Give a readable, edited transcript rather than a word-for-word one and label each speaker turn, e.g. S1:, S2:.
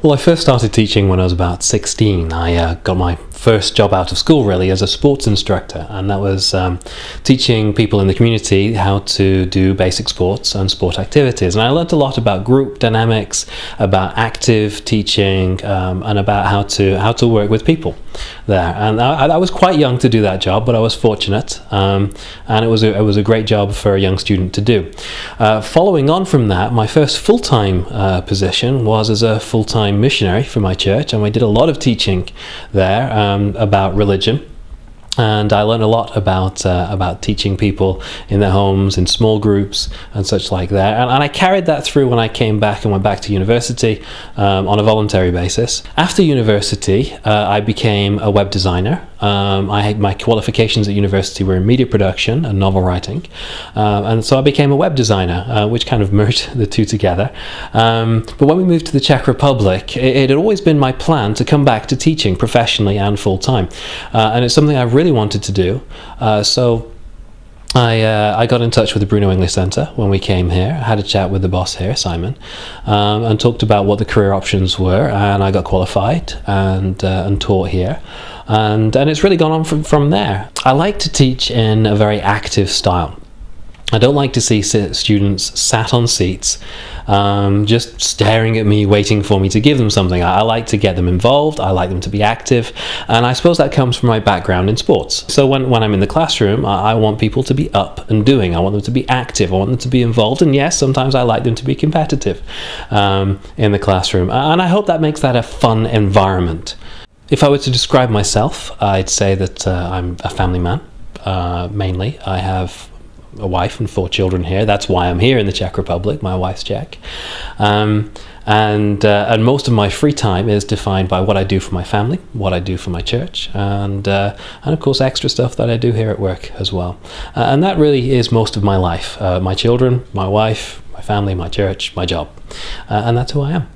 S1: Well, I first started teaching when I was about 16. I got my first job out of school really as a sports instructor, and that was teaching people in the community how to do basic sports and sport activities. And I learned a lot about group dynamics, about active teaching, and about how to work with people there. And I was quite young to do that job, but I was fortunate, and it was a great job for a young student to do. Following on from that, my first full-time position was as a full-time missionary for my church, and we did a lot of teaching there about religion. And I learned a lot about teaching people in their homes, in small groups and such like that. And I carried that through when I came back and went back to university on a voluntary basis. After university, I became a web designer. I had my qualifications at university were in media production and novel writing. And so I became a web designer, which kind of merged the two together. But when we moved to the Czech Republic, it had always been my plan to come back to teaching professionally and full-time. And it's something I really wanted to do. So I got in touch with the Bruno English Centre when we came here, had a chat with the boss here, Simon, and talked about what the career options were, and I got qualified and taught here. And it's really gone on from there. I like to teach in a very active style. I don't like to see students sat on seats just staring at me, waiting for me to give them something. I like to get them involved, I like them to be active, and I suppose that comes from my background in sports. So when I'm in the classroom, I want people to be up and doing, I want them to be active, I want them to be involved, and yes, sometimes I like them to be competitive in the classroom. And I hope that makes that a fun environment. If I were to describe myself, I'd say that I'm a family man, mainly. I have a wife and 4 children here. That's why I'm here in the Czech Republic. My wife's Czech. And most of my free time is defined by what I do for my family, what I do for my church, and of course extra stuff that I do here at work as well. And that really is most of my life. My children, my wife, my family, my church, my job. And that's who I am.